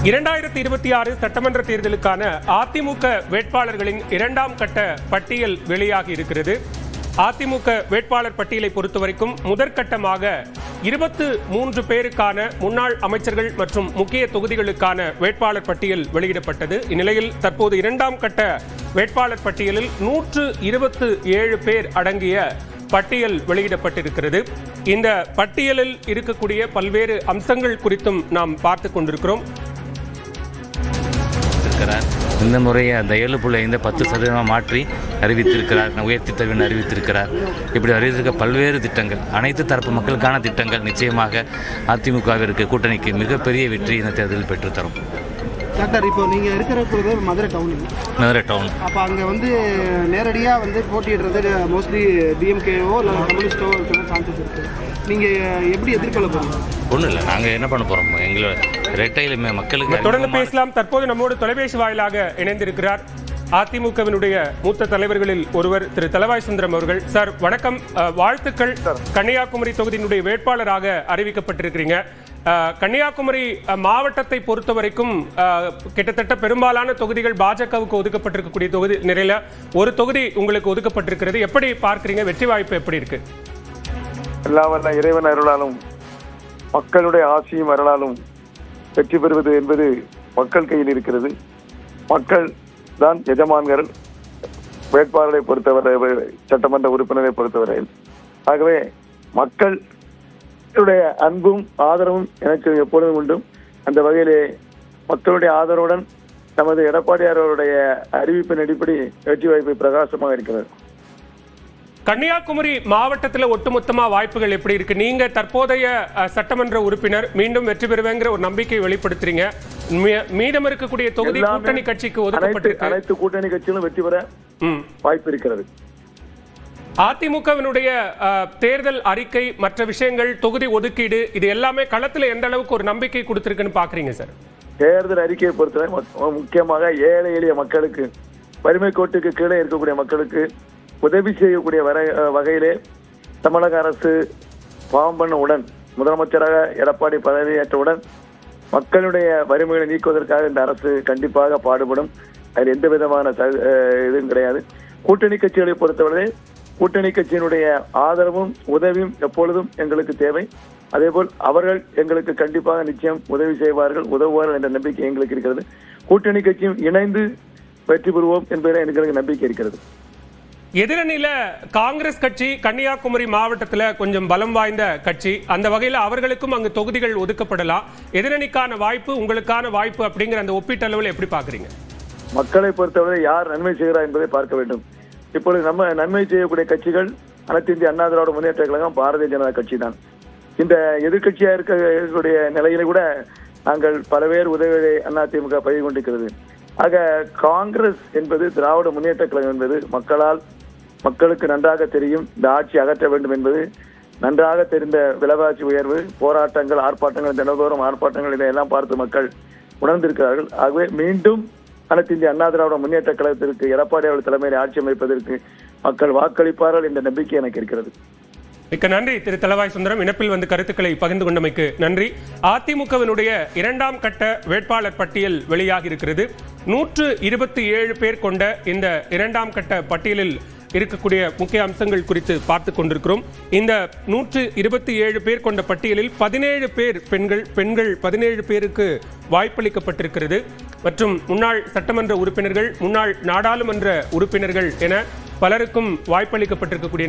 2026 சட்டமன்ற தேர்தலுக்கான அதிமுக வேட்பாளர்களின் இரண்டாம் கட்ட பட்டியல் வெளியாகி இருக்கிறது. அதிமுக வேட்பாளர் பட்டியலை பொறுத்தவரைக்கும் முதற்கட்டமாக 23 பேருக்கான முன்னாள் அமைச்சர்கள் மற்றும் முக்கிய தொகுதிகளுக்கான வேட்பாளர் பட்டியல் வெளியிடப்பட்டது. இந்நிலையில் தற்போது இரண்டாம் கட்ட வேட்பாளர் பட்டியலில் 127 பேர் அடங்கிய பட்டியல் வெளியிடப்பட்டிருக்கிறது. இந்த பட்டியலில் இருக்கக்கூடிய பல்வேறு அம்சங்கள் குறித்தும் நாம் பார்த்துக் கொண்டிருக்கிறோம். இந்த முறையை அந்த 7.5 10% மாற்றி அறிவித்திருக்கிறார், உயர்த்தி தருவின் அறிவித்திருக்கிறார். இப்படி அறிவித்திருக்க பல்வேறு திட்டங்கள், அனைத்து தரப்பு மக்களுக்கான திட்டங்கள் நிச்சயமாக அதிமுகவிற்கு கூட்டணிக்கு மிகப்பெரிய வெற்றி இந்த தேர்தலில் பெற்றுத்தரும். டாக்டர், இப்போ நீங்கள் இருக்கிற மதுரை டவுன், அப்போ அங்கே நேரடியாக போட்டிடுறது மோஸ்ட்லி டிஎம்கேவோ இல்லை கம்யூனிஸ்டோ இருக்கிற சான்சஸ் இருக்குது. நீங்கள் எப்படி எதிர்கொள்ள போகிறீங்க? ஒன்றும் இல்லை, நாங்கள் என்ன பண்ண போகிறோம், எங்களோட ரெட்டையில் மக்களுக்கு தொடர்ந்து பேசலாம். தற்போது நம்மோடு தொலைபேசி வாயிலாக இணைந்திருக்கிறார் அதிமுகவினுடைய மூத்த தலைவர்களில் ஒருவர் திரு தளவாய் சுந்தரம் அவர்கள். சார் வணக்கம், வாழ்த்துக்கள். கன்னியாகுமரி தொகுதியினுடைய வேட்பாளராக அறிவிக்கப்பட்டிருக்கிறீங்க. கன்னியாகுமரி மாவட்டத்தை பொறுத்த வரைக்கும் கிட்டத்தட்ட பெரும்பாலான தொகுதிகள் பாஜகவுக்கு ஒதுக்கப்பட்டிருக்கக்கூடிய தொகுதி நிலையில ஒரு தொகுதி உங்களுக்கு ஒதுக்கப்பட்டிருக்கிறது. எப்படி பார்க்கிறீங்க? வெற்றி வாய்ப்பு எப்படி இருக்கு? எல்லாவல்ல இறைவன் அருளாலும் மக்களுடைய ஆசையும் அருளாலும் வெற்றி பெறுவது என்பது மக்கள் கையில் இருக்கிறது. மக்கள் தான் எஜமான்கள் வேட்பாளரை பொறுத்தவரை, சட்டமன்ற உறுப்பினரை பொறுத்தவரையில். ஆகவே மக்களுடைய அன்பும் ஆதரவும் எனக்கு எப்பொழுதும் உண்டு. அந்த வகையிலே மக்களுடைய ஆதரவுடன் நமது எடப்பாடியார் அவருடைய அறிவிப்பின் அடிப்படை வெற்றி வாய்ப்பு பிரகாசமாக இருக்கிறது. கன்னியாகுமரி மாவட்டத்தில் ஒட்டுமொத்தமா வாய்ப்புகள் எப்படி இருக்கு? நீங்க தற்போதைய சட்டமன்ற உறுப்பினர், மீண்டும் வெற்றி பெறுவேங்கிற ஒரு நம்பிக்கையை வெளிப்படுத்துறீங்க. மீதம் இருக்கக்கூடிய தொகுதி கூட்டணி கட்சிக்கு ஒதுக்கப்பட்டிருக்கு. அனைத்து கூட்டணி கட்சிகளும் வெற்றி பெற வாய்ப்பு இருக்கிறது. அதிமுகவினுடைய தேர்தல் அறிக்கை, மற்ற விஷயங்கள், தொகுதி ஒதுக்கீடு, இது எல்லாமே களத்தில் எந்த அளவுக்கு ஒரு நம்பிக்கை கொடுத்திருக்குன்னு பாக்குறீங்க சார்? தேர்தல் அறிக்கையை பொறுத்தவரை முக்கியமாக ஏழை எளிய மக்களுக்கு, வறுமை கோட்டுக்கு கீழே இருக்கக்கூடிய மக்களுக்கு உதவி செய்யக்கூடிய வகையிலே தமிழக அரசு பாவம் பண்ணவுடன், முதலமைச்சராக எடப்பாடி பதவியேற்றவுடன் மக்களுடைய வறுமைகளை நீக்குவதற்காக இந்த அரசு கண்டிப்பாக பாடுபடும். அதில் எந்த விதமான இதுவும் கிடையாது. கூட்டணி கட்சிகளை பொறுத்தவரை கூட்டணி கட்சியினுடைய ஆதரவும் உதவியும் எப்பொழுதும் எங்களுக்கு தேவை. அதேபோல் அவர்கள் எங்களுக்கு கண்டிப்பாக நிச்சயம் உதவி செய்வார்கள், உதவுவார்கள் என்ற நம்பிக்கை எங்களுக்கு இருக்கிறது. கூட்டணி கட்சியும் இணைந்து வெற்றி பெறுவோம் என்பதில் எங்களுக்கு நம்பிக்கை இருக்கிறது. எதிரணியில காங்கிரஸ் கட்சி கன்னியாகுமரி மாவட்டத்தில் கொஞ்சம் பலம் வாய்ந்த கட்சி. அந்த வகையில் அவர்களுக்கும் அங்கு தொகுதிகள் ஒதுக்கப்படலாம். எதிரணிக்கான வாய்ப்பு, உங்களுக்கான வாய்ப்பு அப்படிங்கிற அந்த ஒப்பீட்டளவில் எப்படி பாக்குறீங்க? மக்களை பொறுத்தவரை யார் நன்மை செய்கிறார் என்பதை பார்க்க வேண்டும். இப்பொழுது நம்ம நன்மை செய்யக்கூடிய கட்சிகள் அனைத்து இந்திய அண்ணா திராவிட முன்னேற்ற கழகம், பாரதிய ஜனதா கட்சி தான். இந்த எதிர்கட்சியா இருக்கக்கூடிய நிலையில கூட நாங்கள் பல பேர் உதவியை அதிமுக பகிர்ந்து கொண்டிருக்கிறது. ஆக காங்கிரஸ் என்பது, திராவிட முன்னேற்ற கழகம் என்பது மக்களுக்கு நன்றாக தெரியும். இந்த ஆட்சி அகற்ற வேண்டும் என்பது நன்றாக தெரிந்த விலைவாசி உயர்வு, போராட்டங்கள், ஆர்ப்பாட்டங்கள், தினந்தோறும் ஆர்ப்பாட்டங்கள், இதையெல்லாம் பார்த்து மக்கள் உணர்ந்திருக்கிறார்கள். ஆகவே மீண்டும் அனைத்து இந்திய அண்ணா திராவிட முன்னேற்ற கழகத்திற்கு எடப்பாடி அவர்கள் தலைமையில் ஆட்சி அமைப்பதற்கு மக்கள் வாக்களிப்பார்கள் என்ற நம்பிக்கை எனக்கு இருக்கிறது. மிக்க நன்றி திரு தளவாய் சுந்தரம். இணைப்பில் வந்து கருத்துக்களை பகிர்ந்து கொண்டமைக்கு நன்றி. அதிமுகவினுடைய இரண்டாம் கட்ட வேட்பாளர் பட்டியல் வெளியாகி இருக்கிறது. 127 பேர் கொண்ட இந்த இரண்டாம் கட்ட பட்டியலில் இருக்கக்கூடிய முக்கிய அம்சங்கள் குறித்து பார்த்துக் கொண்டிருக்கிறோம். இந்த 127 பேர் கொண்ட பட்டியலில் 17 பேர் பெண்கள் 17 பேருக்கு வாய்ப்பளிக்கப்பட்டிருக்கிறது. மற்றும் முன்னாள் சட்டமன்ற உறுப்பினர்கள், முன்னாள் நாடாளுமன்ற உறுப்பினர்கள் என பலருக்கும் வாய்ப்பளிக்கப்பட்டிருக்கக்கூடிய நிலை